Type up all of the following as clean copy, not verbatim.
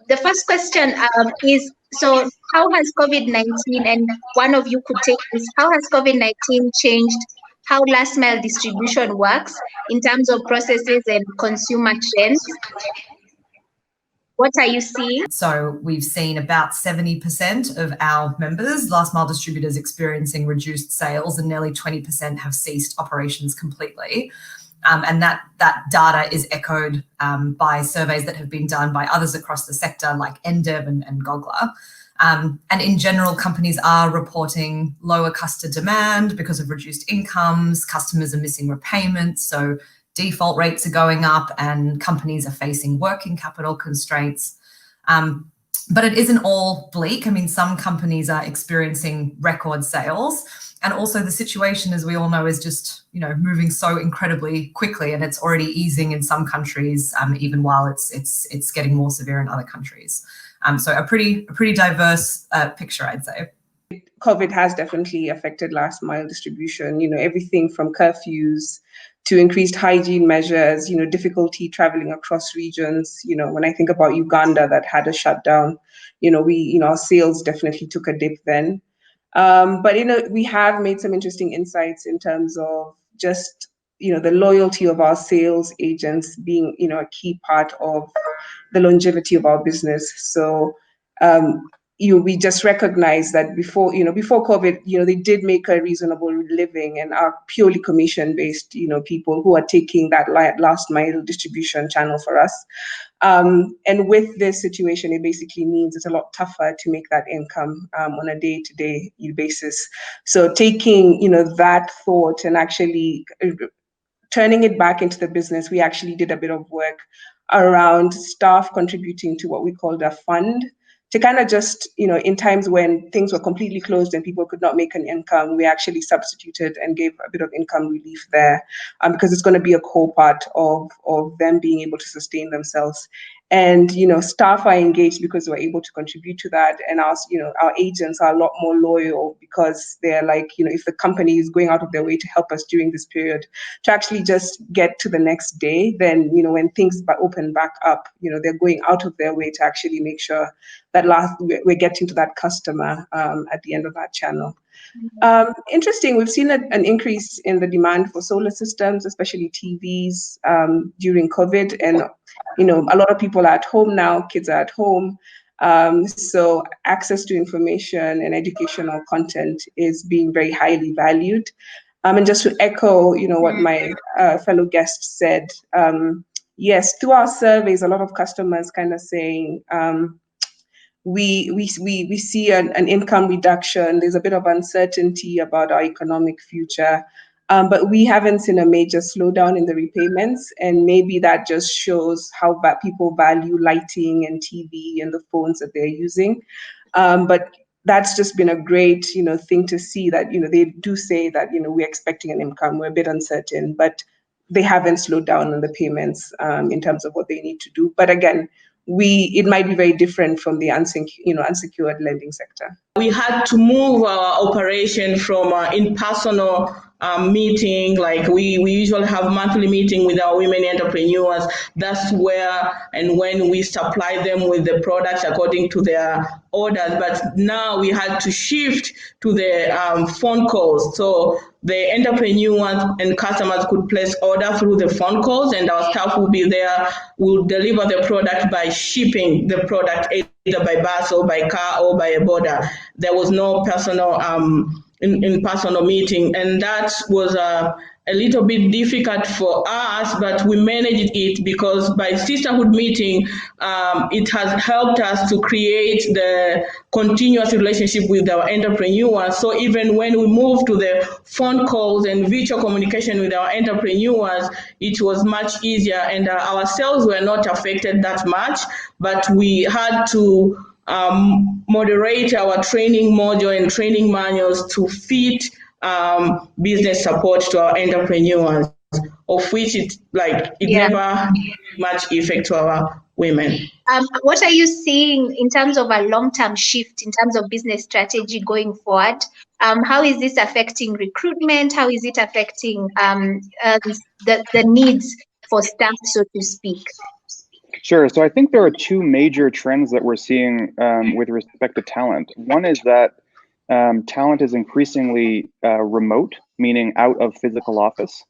the first question is, so how has COVID-19, and one of you could take this, how has COVID-19 changed how last mile distribution works in terms of processes and consumer trends? What are you seeing? So we've seen about 70% of our members, last mile distributors, experiencing reduced sales, and nearly 20% have ceased operations completely. And that data is echoed by surveys that have been done by others across the sector, like NDEV and Gogla. And in general, companies are reporting lower customer demand because of reduced incomes. Customers are missing repayments, so default rates are going up, and companies are facing working capital constraints. But it isn't all bleak. I mean, some companies are experiencing record sales. And also the situation, as we all know, is just, moving so incredibly quickly, and it's already easing in some countries, even while it's getting more severe in other countries. So a pretty diverse picture, I'd say. COVID has definitely affected last mile distribution, everything from curfews to increased hygiene measures, difficulty traveling across regions. When I think about Uganda that had a shutdown, our sales definitely took a dip then. But we have made some interesting insights in terms of just the loyalty of our sales agents being a key part of the longevity of our business. So we just recognize that before COVID, they did make a reasonable living and are purely commission-based, people who are taking that last mile distribution channel for us. And with this situation, it basically means it's a lot tougher to make that income on a day-to-day basis. So taking, that thought and actually turning it back into the business, we actually did a bit of work around staff contributing to what we called a fund, to kind of just, in times when things were completely closed and people could not make an income, we actually substituted and gave a bit of income relief there, because it's going to be a core part of them being able to sustain themselves. And, staff are engaged because we're able to contribute to that. And our agents are a lot more loyal because they're like, if the company is going out of their way to help us during this period to actually just get to the next day, then, when things open back up, they're going out of their way to actually make sure that we're getting to that customer at the end of that channel. Interesting, we've seen an increase in the demand for solar systems, especially TVs, during COVID. And, a lot of people are at home now, kids are at home. So access to information and educational content is being very highly valued. And just to echo, what my fellow guest said, yes, through our surveys, a lot of customers kind of saying, we see an income reduction. There's a bit of uncertainty about our economic future, but we haven't seen a major slowdown in the repayments, and maybe that just shows how people value lighting and TV and the phones that they're using. But that's just been a great, thing to see that, they do say that, we're expecting an income. We're a bit uncertain, but they haven't slowed down on the payments in terms of what they need to do. But again, it might be very different from the unsecured lending sector. We had to move our operation from in-personal meeting, like we usually have monthly meeting with our women entrepreneurs. That's where and when we supply them with the products according to their orders. But now we had to shift to the phone calls. So the entrepreneurs and customers could place order through the phone calls, and our staff will be there, will deliver the product by shipping the product either by bus or by car or by a border. There was no personal in personal meeting, and that was a little bit difficult for us, but we managed it because by sisterhood meeting, it has helped us to create the continuous relationship with our entrepreneurs. So even when we moved to the phone calls and virtual communication with our entrepreneurs, it was much easier, and our sales were not affected that much, but we had to moderate our training module and training manuals to fit business support to our entrepreneurs, of which never much effect to our women. What are you seeing in terms of a long-term shift in terms of business strategy going forward? How is this affecting recruitment? How is it affecting the needs for staff, so to speak? Sure. So I think there are two major trends that we're seeing with respect to talent. One is that talent is increasingly remote, meaning out of physical office.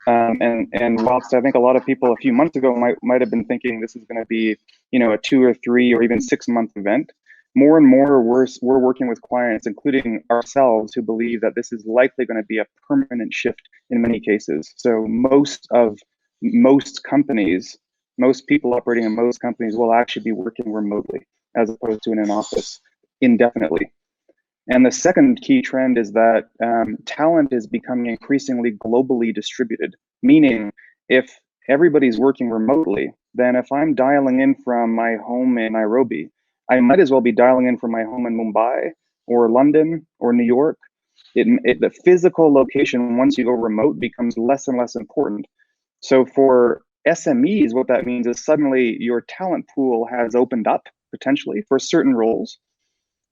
And whilst I think a lot of people a few months ago might have been thinking this is going to be, a 2 or 3 or even 6 month event, more and more we're working with clients, including ourselves, who believe that this is likely going to be a permanent shift in many cases. So most companies, most people operating in most companies will actually be working remotely as opposed to in an office indefinitely. And the second key trend is that talent is becoming increasingly globally distributed, meaning if everybody's working remotely, then if I'm dialing in from my home in Nairobi, I might as well be dialing in from my home in Mumbai or London or New York. The physical location, once you go remote, becomes less and less important. So for SMEs, what that means is suddenly your talent pool has opened up potentially for certain roles.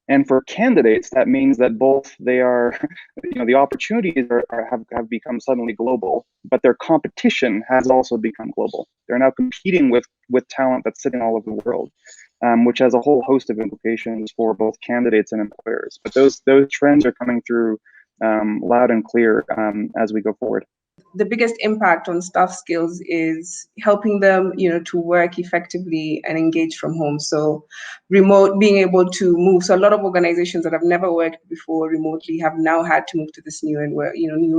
And for candidates, that means that both they are, the opportunities have become suddenly global, but their competition has also become global. They're now competing with talent that's sitting all over the world, which has a whole host of implications for both candidates and employers. But those trends are coming through loud and clear as we go forward. The biggest impact on staff skills is helping them, to work effectively and engage from home. So remote, being able to move. So a lot of organizations that have never worked before remotely have now had to move to this new way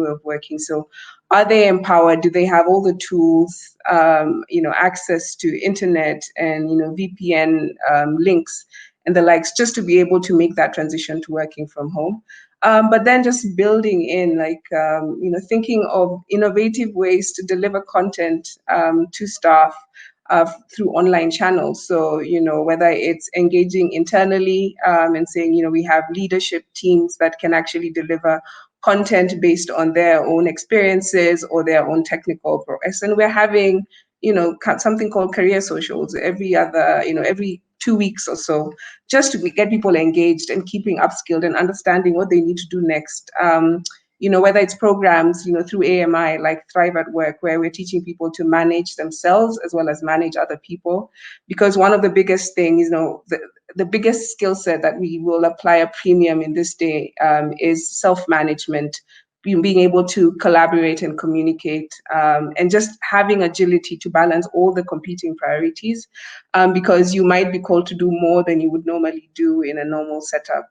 of working. So are they empowered? Do they have all the tools, access to internet and, VPN links and the likes, just to be able to make that transition to working from home? But then just building in, thinking of innovative ways to deliver content to staff through online channels. So, whether it's engaging internally and saying, we have leadership teams that can actually deliver content based on their own experiences or their own technical progress. And we're having, something called career socials every 2 weeks or so, just to get people engaged and keeping upskilled and understanding what they need to do next. Whether it's programs, through AMI, like Thrive at Work, where we're teaching people to manage themselves as well as manage other people. Because one of the biggest things, the biggest skill set that we will apply a premium in this day is self-management, being able to collaborate and communicate, and just having agility to balance all the competing priorities, because you might be called to do more than you would normally do in a normal setup.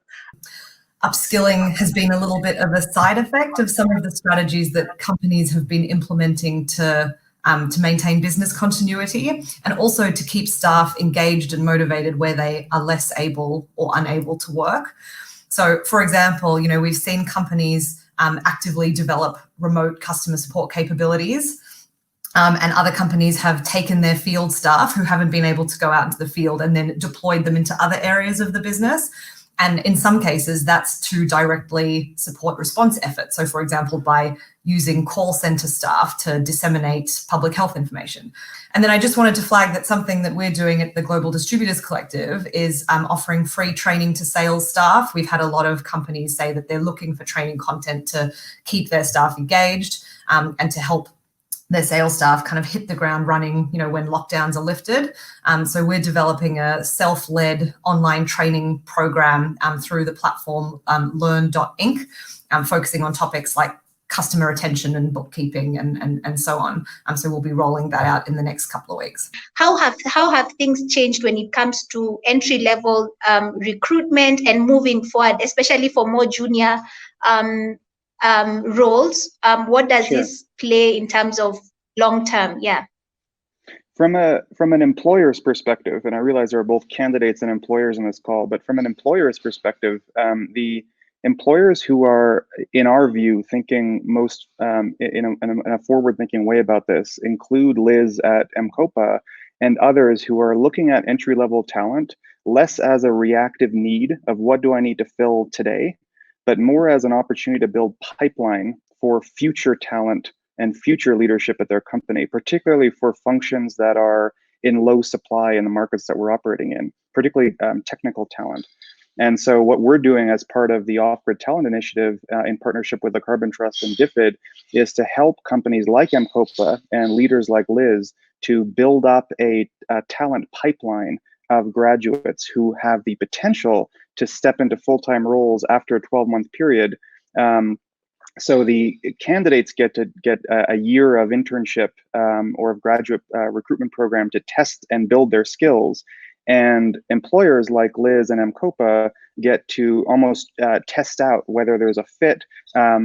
Upskilling has been a little bit of a side effect of some of the strategies that companies have been implementing to maintain business continuity and also to keep staff engaged and motivated where they are less able or unable to work. So, for example, we've seen companies actively develop remote customer support capabilities. And other companies have taken their field staff who haven't been able to go out into the field and then deployed them into other areas of the business. And in some cases, that's to directly support response efforts. So, for example, by using call center staff to disseminate public health information. And then I just wanted to flag that something that we're doing at the Global Distributors Collective is offering free training to sales staff. We've had a lot of companies say that they're looking for training content to keep their staff engaged and to help their sales staff kind of hit the ground running, when lockdowns are lifted. So we're developing a self-led online training program through the platform learn.inc, focusing on topics like customer retention and bookkeeping and so on. So we'll be rolling that out in the next couple of weeks. How have things changed when it comes to entry-level recruitment and moving forward, especially for more junior roles? What does this play in terms of long term? Yeah. From an employer's perspective, and I realize there are both candidates and employers in this call, but from an employer's perspective, the employers who are, in our view, thinking most in a forward-thinking way about this include Liz at MCOPA and others who are looking at entry-level talent less as a reactive need of what do I need to fill today, but more as an opportunity to build pipeline for future talent and future leadership at their company, particularly for functions that are in low supply in the markets that we're operating in, particularly technical talent. And so what we're doing as part of the Off-Grid Talent Initiative in partnership with the Carbon Trust and DFID is to help companies like MCOPA and leaders like Liz to build up a talent pipeline of graduates who have the potential to step into full-time roles after a 12-month period. So the candidates get a year of internship or of graduate recruitment program to test and build their skills. And employers like Liz and MCOPA get to almost test out whether there's a fit,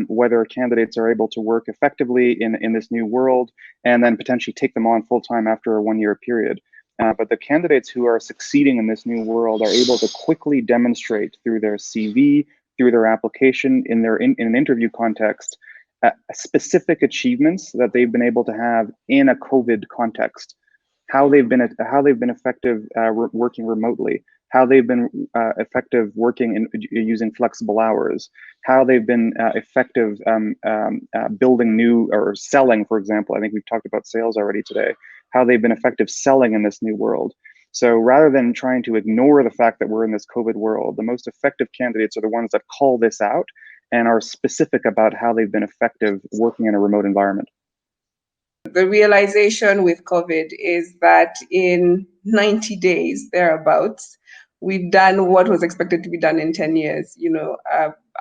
whether candidates are able to work effectively in this new world, and then potentially take them on full-time after a one-year period. But the candidates who are succeeding in this new world are able to quickly demonstrate through their CV, through their application, in an interview context, specific achievements that they've been able to have in a COVID context. How they've been effective working remotely, how they've been effective working using flexible hours, how they've been effective building new or selling, for example. I think we've talked about sales already today. How they've been effective selling in this new world. So rather than trying to ignore the fact that we're in this COVID world, the most effective candidates are the ones that call this out and are specific about how they've been effective working in a remote environment. The realization with COVID is that in 90 days, thereabouts, we've done what was expected to be done in 10 years. You know,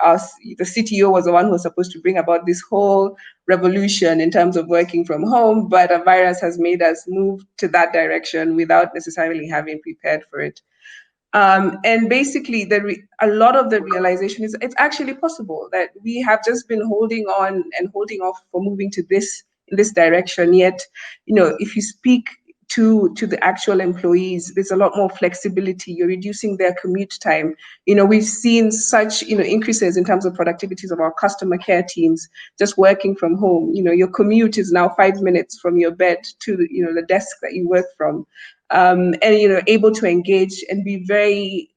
the CTO was the one who was supposed to bring about this whole revolution in terms of working from home, but a virus has made us move to that direction without necessarily having prepared for it. And basically, a lot of the realization is it's actually possible that we have just been holding on and holding off for moving to in this direction. Yet, you know, if you speak to the actual employees, there's a lot more flexibility. You're reducing their commute time. You know, we've seen such, you know, increases in terms of productivities of our customer care teams just working from home. You know, your commute is now 5 minutes from your bed to, you know, the desk that you work from. And, you know, able to engage and be very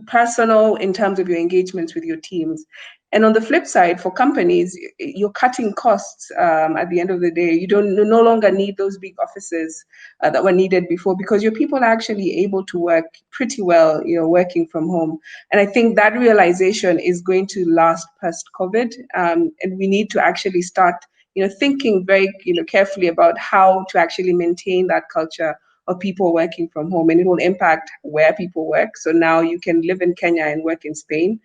personal in terms of your engagements with your teams. And on the flip side, for companies, you're cutting costs at the end of the day. You no longer need those big offices that were needed before, because your people are actually able to work pretty well, you know, working from home. And I think that realization is going to last post-COVID. And we need to actually start, you know, thinking very, you know, carefully about how to actually maintain that culture of people working from home, and it will impact where people work. So now you can live in Kenya and work in Spain.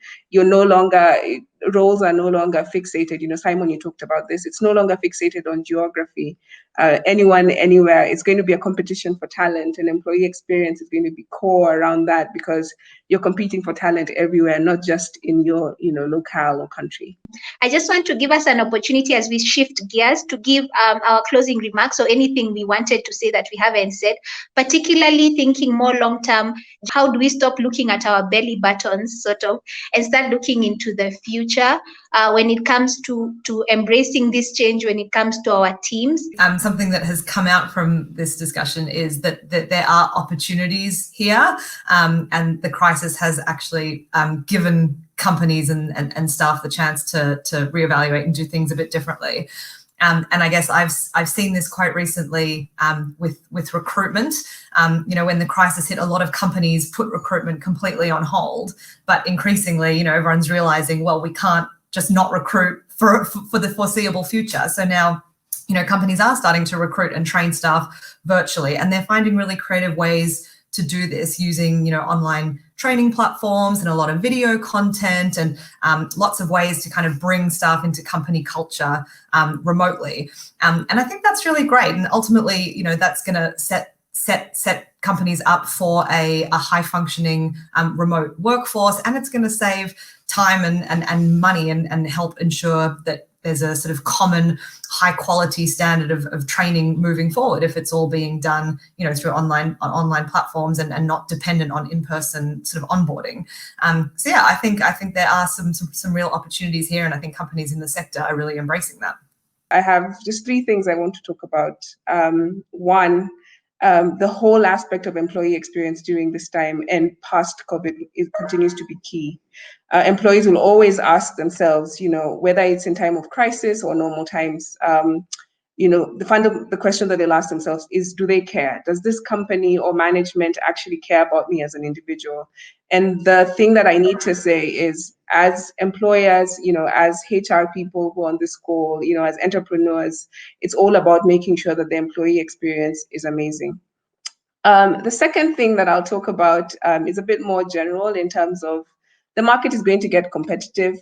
Roles are no longer fixated. You know, Simon, you talked about this. It's no longer fixated on geography. Anyone, anywhere. It's going to be a competition for talent, and employee experience is going to be core around that, because you're competing for talent everywhere, not just in your, you know, locale or country. I just want to give us an opportunity as we shift gears to give our closing remarks or anything we wanted to say that we haven't said, particularly thinking more long-term. How do we stop looking at our belly buttons, sort of, and start looking into the future when it comes to embracing this change, when it comes to our teams? Something that has come out from this discussion is that there are opportunities here, and the crisis has actually given companies and staff the chance to reevaluate and do things a bit differently. And I guess I've seen this quite recently with recruitment. You know, when the crisis hit, a lot of companies put recruitment completely on hold, but increasingly, you know, everyone's realizing, well, we can't just not recruit for the foreseeable future. So now, you know, companies are starting to recruit and train staff virtually, and they're finding really creative ways to do this using, you know, online training platforms and a lot of video content and lots of ways to kind of bring staff into company culture remotely. And I think that's really great. And ultimately, you know, that's going to set companies up for a high functioning remote workforce, and it's going to save time and money and help ensure that there's a sort of common high quality standard of training moving forward, if it's all being done, you know, through online platforms and not dependent on in-person sort of onboarding. So yeah, I think there are some real opportunities here, and I think companies in the sector are really embracing that. I have just 3 things I want to talk about. One, the whole aspect of employee experience during this time and past COVID, it continues to be key. Employees will always ask themselves, you know, whether it's in time of crisis or normal times, the question that they'll ask themselves is, do they care? Does this company or management actually care about me as an individual? And the thing that I need to say is, as employers, as HR people who are on this call, as entrepreneurs, it's all about making sure that the employee experience is amazing. The second thing that I'll talk about is a bit more general in terms of the market is going to get competitive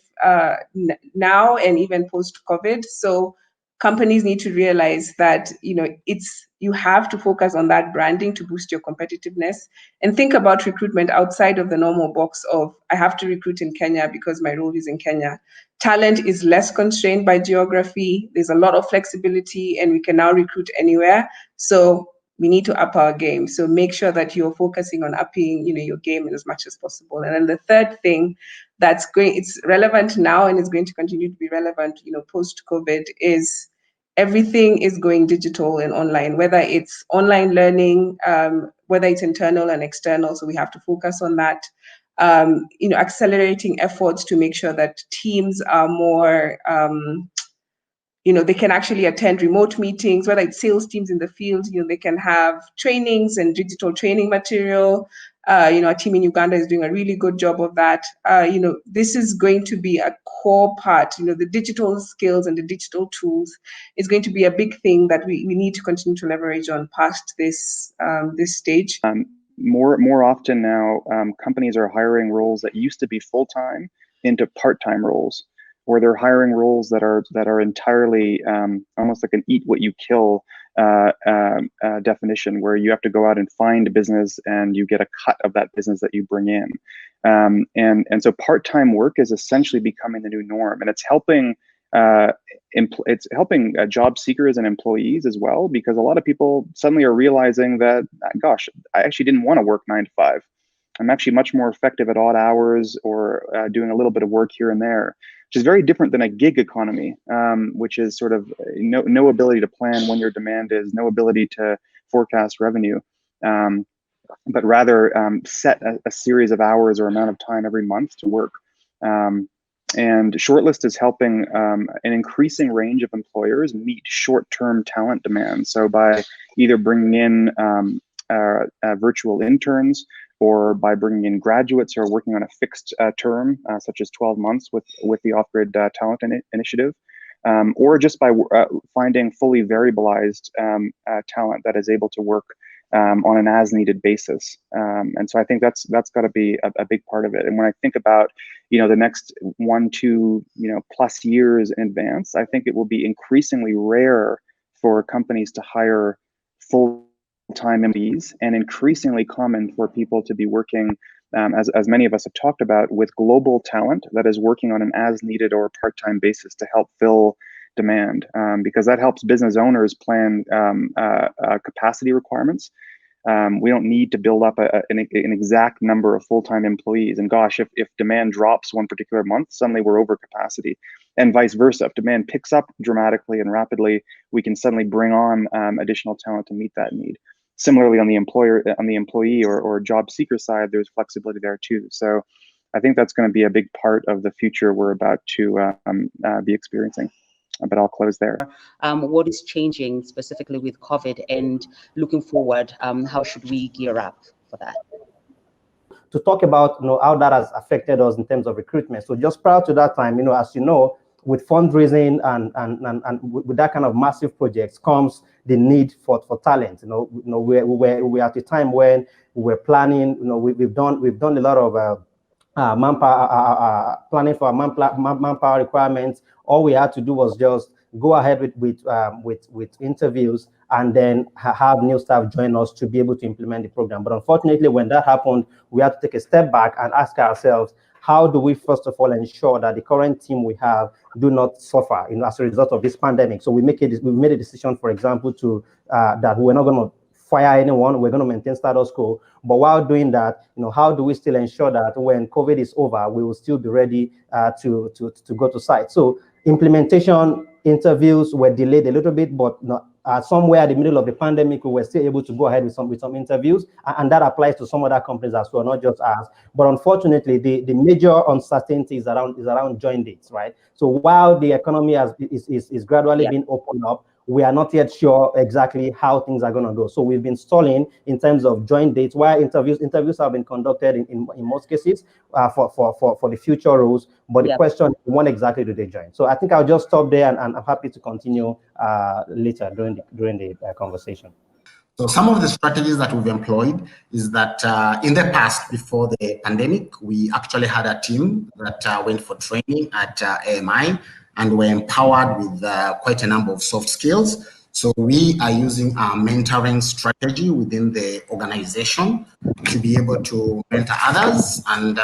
now and even post-COVID. So companies need to realize that you have to focus on that branding to boost your competitiveness, and think about recruitment outside of the normal box of, I have to recruit in Kenya because my role is in Kenya. Talent is less constrained by geography. There's a lot of flexibility, and we can now recruit anywhere. So we need to up our game. So make sure that you're focusing on upping, your game as much as possible. And then the third thing it's relevant now and is going to continue to be relevant, post-COVID, is everything is going digital and online, whether it's online learning, whether it's internal and external. So we have to focus on that. Accelerating efforts to make sure that teams are more, they can actually attend remote meetings, whether it's sales teams in the field, they can have trainings and digital training material. Our team in Uganda is doing a really good job of that. This is going to be a core part. The digital skills and the digital tools is going to be a big thing that we need to continue to leverage on past this stage. More often now, companies are hiring roles that used to be full-time into part-time roles, or they're hiring roles that are entirely almost like an eat what you kill definition, where you have to go out and find a business and you get a cut of that business that you bring in. And so part-time work is essentially becoming the new norm, and it's helping job seekers and employees as well, because a lot of people suddenly are realizing that, gosh, I actually didn't want to work 9 to 5. I'm actually much more effective at odd hours or doing a little bit of work here and there, which is very different than a gig economy, which is sort of no ability to plan when your demand is, no ability to forecast revenue, but rather set a series of hours or amount of time every month to work. And Shortlist is helping an increasing range of employers meet short-term talent demands. So by either bringing in virtual interns, or by bringing in graduates who are working on a fixed term, such as 12 months with the Off-Grid Talent Initiative, or just by finding fully variabilized talent that is able to work on an as-needed basis. And so I think that's got to be a big part of it. And when I think about the next 1, 2 plus years in advance, I think it will be increasingly rare for companies to hire full-time employees, and increasingly common for people to be working, as many of us have talked about, with global talent that is working on an as-needed or part-time basis to help fill demand, because that helps business owners plan capacity requirements. We don't need to build up an exact number of full-time employees. And gosh, if demand drops one particular month, suddenly we're over capacity, and vice versa. If demand picks up dramatically and rapidly, we can suddenly bring on additional talent to meet that need. Similarly, on the employee or job seeker side, there's flexibility there too. So I think that's going to be a big part of the future we're about to be experiencing. But I'll close there. What is changing specifically with COVID, and looking forward, how should we gear up for that? To talk about how that has affected us in terms of recruitment. So just prior to that time, as you know, with fundraising and with that kind of massive projects comes the need for talent. We're at a time when we were planning. We've done a lot of manpower planning for manpower requirements. All we had to do was just go ahead with interviews, and then have new staff join us to be able to implement the program. But unfortunately, when that happened, we had to take a step back and ask ourselves, how do we first of all ensure that the current team we have do not suffer as a result of this pandemic? So we made a decision, for example, to that we're not going to fire anyone. We're going to maintain status quo. But while doing that, how do we still ensure that when COVID is over, we will still be ready to go to site? So implementation interviews were delayed a little bit, but somewhere in the middle of the pandemic, we were still able to go ahead with some interviews, and that applies to some other companies as well, not just us. But unfortunately, the major uncertainty is around join dates, right? So while the economy is gradually being opened up, we are not yet sure exactly how things are going to go. So we've been stalling in terms of joint dates, where interviews have been conducted in most cases for the future roles. But the question is, when exactly do they join? So I think I'll just stop there, and I'm happy to continue later during the conversation. So some of the strategies that we've employed is that in the past, before the pandemic, we actually had a team that went for training at AMI and were empowered with quite a number of soft skills. So we are using our mentoring strategy within the organization to be able to mentor others. And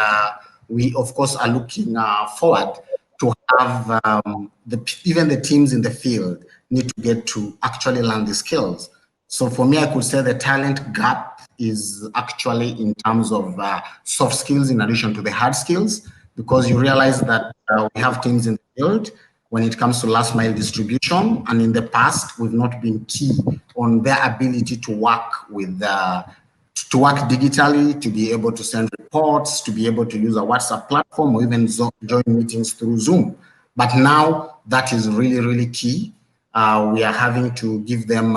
we, of course, are looking forward to have even the teams in the field need to get to actually learn the skills. So for me, I could say the talent gap is actually in terms of soft skills in addition to the hard skills, because you realize that we have teams in the field when it comes to last mile distribution, and in the past, we've not been key on their ability to work with to work digitally, to be able to send reports, to be able to use a WhatsApp platform, or even join meetings through Zoom. But now that is really, really key. We are having to give them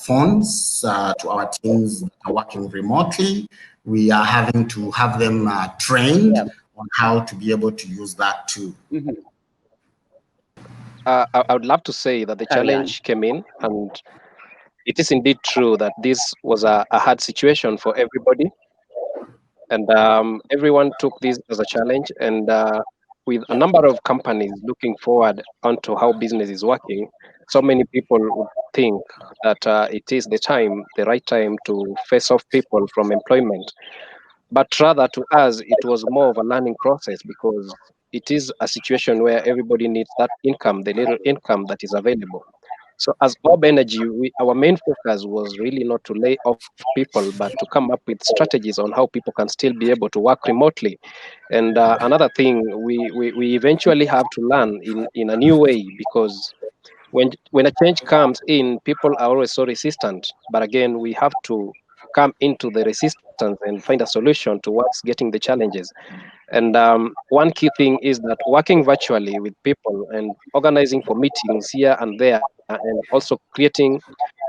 phones to our teams that are working remotely. We are having to have them trained on how to be able to use that too. I would love to say that the challenge came in, and it is indeed true that this was a hard situation for everybody. And everyone took this as a challenge. And with a number of companies looking forward onto how business is working, so many people would think that it is the right time to face off people from employment. But rather, to us, it was more of a learning process, because it is a situation where everybody needs that income, the little income that is available. So as Orb Energy, our main focus was really not to lay off people, but to come up with strategies on how people can still be able to work remotely. And another thing, we eventually have to learn in a new way, because when a change comes in, people are always so resistant. But again, we have to come into the resistance and find a solution towards getting the challenges. And one key thing is that working virtually with people and organizing for meetings here and there, and also creating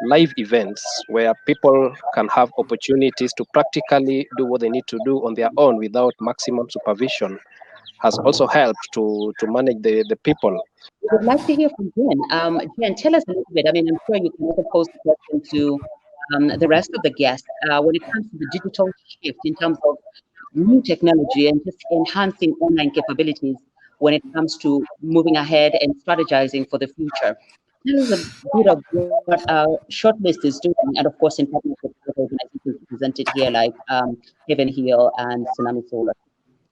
live events where people can have opportunities to practically do what they need to do on their own without maximum supervision, has also helped to manage the people. I would like to hear from Jen. Jen, tell us a little bit. I mean, I'm sure you can also pose the question to the rest of the guests when it comes to the digital shift in terms of new technology and just enhancing online capabilities when it comes to moving ahead and strategizing for the future. Tell us a bit of what Shortlist is doing, and of course in partnership with organizations presented here like Heaven Hill and Tsunami Solar.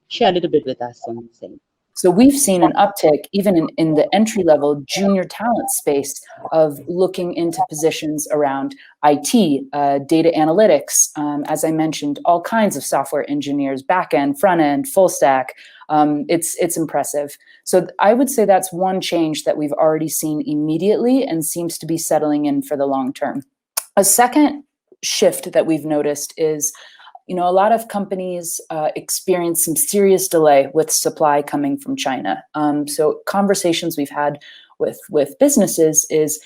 Share a little bit with us on the same. So we've seen an uptick even in the entry-level junior talent space of looking into positions around IT, data analytics, as I mentioned, all kinds of software engineers, back-end, front-end, full stack. It's impressive. So I would say that's one change that we've already seen immediately and seems to be settling in for the long term. A second shift that we've noticed is a lot of companies experience some serious delay with supply coming from China. So conversations we've had with businesses is,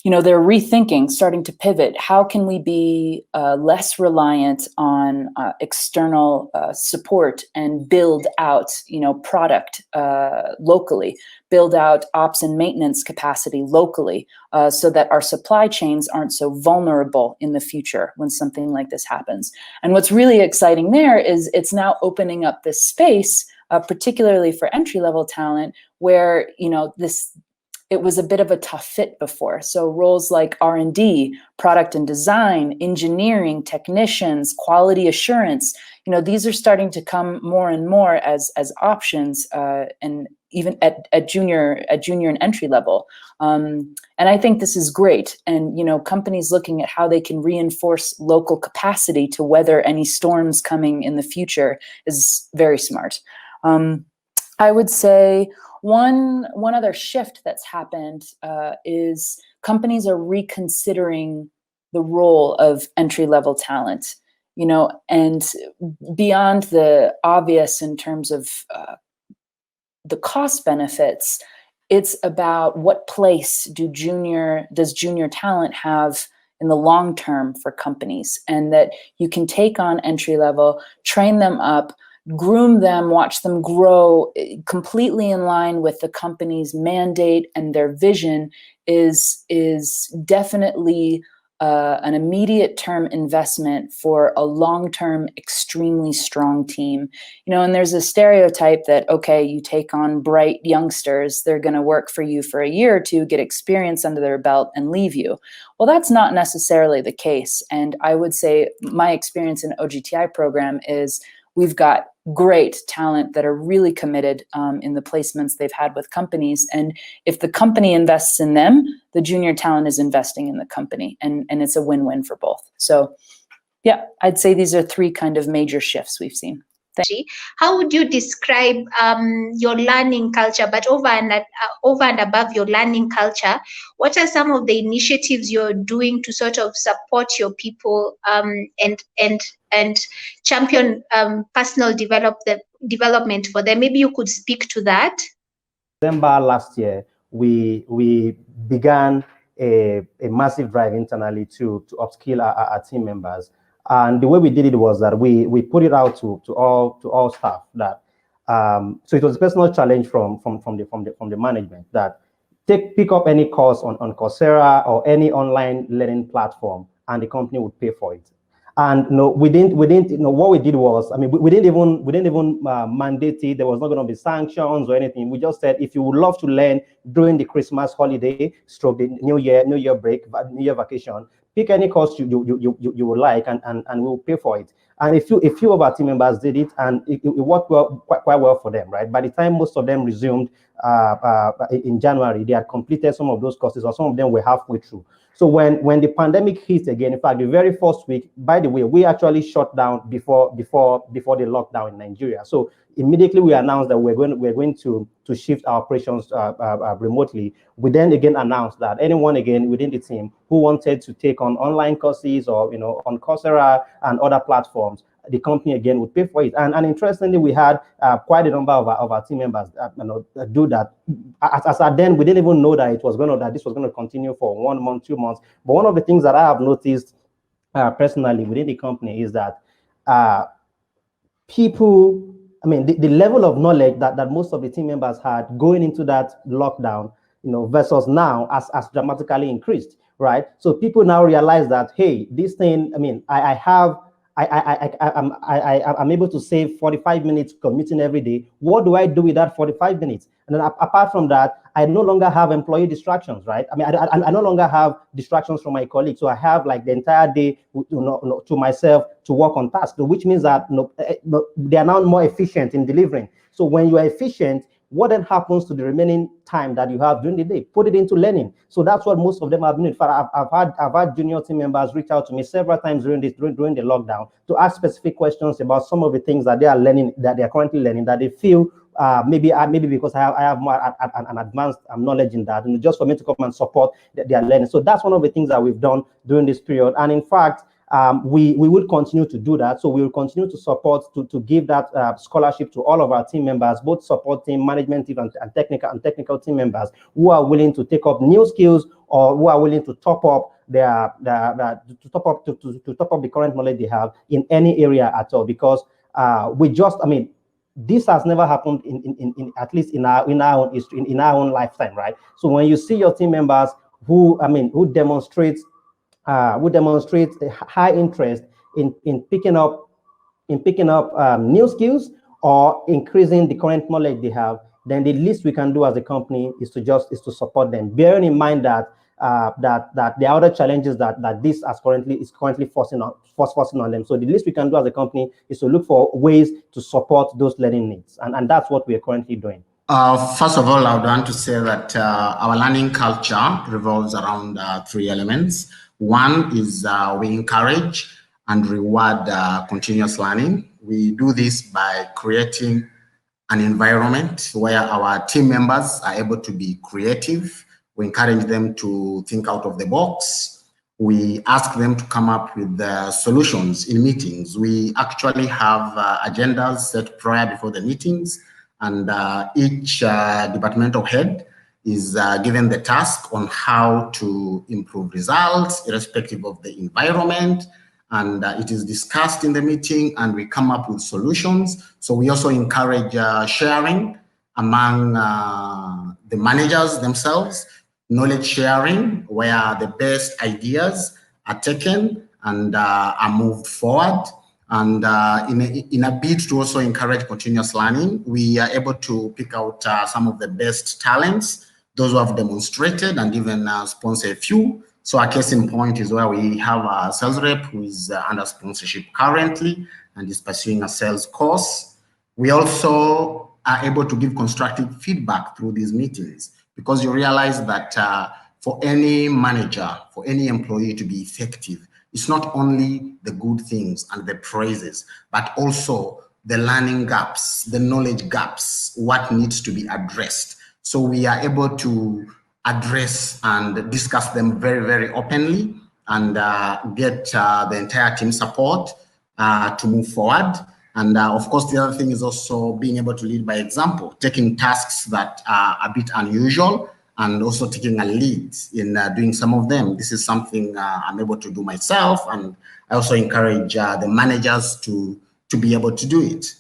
they're rethinking, starting to pivot. How can we be less reliant on external support and build out, product locally, build out ops and maintenance capacity locally, so that our supply chains aren't so vulnerable in the future when something like this happens. And what's really exciting there is it's now opening up this space, particularly for entry-level talent, where it was a bit of a tough fit before. So roles like R&D, product and design, engineering, technicians, quality assurance, these are starting to come more and more as options, and even at junior and entry level. And I think this is great. And companies looking at how they can reinforce local capacity to weather any storms coming in the future is very smart. I would say one other shift that's happened is companies are reconsidering the role of entry-level talent, and beyond the obvious in terms of the cost benefits. it's about what place does junior talent have in the long term for companies, and that you can take on entry level, train them up, groom them, watch them grow completely in line with the company's mandate and their vision is definitely an immediate term investment for a long-term, extremely strong team. And there's a stereotype that, okay, you take on bright youngsters, they're going to work for you for a year or two, get experience under their belt and leave you. Well, that's not necessarily the case. And I would say my experience in OGTI program is we've got great talent that are really committed in the placements they've had with companies. And if the company invests in them, the junior talent is investing in the company. And it's a win-win for both. So yeah, I'd say these are three kind of major shifts we've seen. How would you describe your learning culture, but over and above your learning culture, what are some of the initiatives you're doing to sort of support your people and champion personal development for them? Maybe you could speak to that. December last year, we began a massive drive internally to upskill our team members. And the way we did it was that we put it out to all staff that so it was a personal challenge from the management that pick up any course on Coursera or any online learning platform, and the company would pay for it. And we didn't what we did was, we didn't even mandate it. There was not going to be sanctions or anything. We just said, if you would love to learn during the Christmas holiday, stroke the New Year break, New Year vacation, pick any course you would like, and we'll pay for it. And a few of our team members did it, and it worked quite well for them, right? By the time most of them resumed in January, they had completed some of those courses, or some of them were halfway through. So when the pandemic hit again, in fact, the very first week, by the way, we actually shut down before the lockdown in Nigeria. So immediately we announced that we're going to shift our operations remotely. We then again announced that anyone again within the team who wanted to take on online courses or on Coursera and other platforms, the company again would pay for it. And interestingly, we had quite a number of our team members do that. As at then, we didn't even know that this was going to continue for 1 month, 2 months. But one of the things that I have noticed personally within the company is that people, the level of knowledge that most of the team members had going into that lockdown, versus now has dramatically increased, right? So people now realize that, hey, this thing, I'm able to save 45 minutes commuting every day. What do I do with that 45 minutes? And then apart from that, I no longer have employee distractions, right? I no longer have distractions from my colleagues. So I have like the entire day to myself to work on tasks, which means that they are now more efficient in delivering. So when you are efficient, what then happens to the remaining time that you have during the day? Put it into learning. So that's what most of them have doing. In fact, I've had junior team members reach out to me several times during the lockdown to ask specific questions about some of the things that they are learning, that they are currently learning, that they feel maybe because I have more an advanced knowledge in that, and just for me to come and support their learning. So that's one of the things that we've done during this period. And in fact, we will continue to do that. So we will continue to support, to give that scholarship to all of our team members, both support team, management team, and technical team members who are willing to take up new skills or who are willing to top up to top up the current knowledge they have in any area at all. Because this has never happened in at least in our own history, in our own lifetime, right? So when you see your team members who demonstrate a high interest in picking up new skills or increasing the current knowledge they have, then the least we can do as a company is to support them, bearing in mind that there are other challenges that this is currently forcing on them. So the least we can do as a company is to look for ways to support those learning needs, and that's what we are currently doing. First of all, I would want to say that our learning culture revolves around 3 elements. One is we encourage and reward continuous learning. We do this by creating an environment where our team members are able to be creative. We encourage them to think out of the box. We ask them to come up with solutions in meetings. We actually have agendas set prior before the meetings, and each departmental head is given the task on how to improve results, irrespective of the environment, and it is discussed in the meeting, and we come up with solutions. So we also encourage sharing among the managers themselves, knowledge sharing, where the best ideas are taken and are moved forward. And in a bid to also encourage continuous learning, we are able to pick out some of the best talents, those who have demonstrated, and even sponsor a few. So a case in point is where we have a sales rep who is under sponsorship currently and is pursuing a sales course. We also are able to give constructive feedback through these meetings, because you realize that for any manager, for any employee to be effective, it's not only the good things and the praises, but also the learning gaps, the knowledge gaps, what needs to be addressed. So we are able to address and discuss them very, very openly, and get the entire team support to move forward. And of course, the other thing is also being able to lead by example, taking tasks that are a bit unusual and also taking a lead in doing some of them. This is something I'm able to do myself, and I also encourage the managers to be able to do it.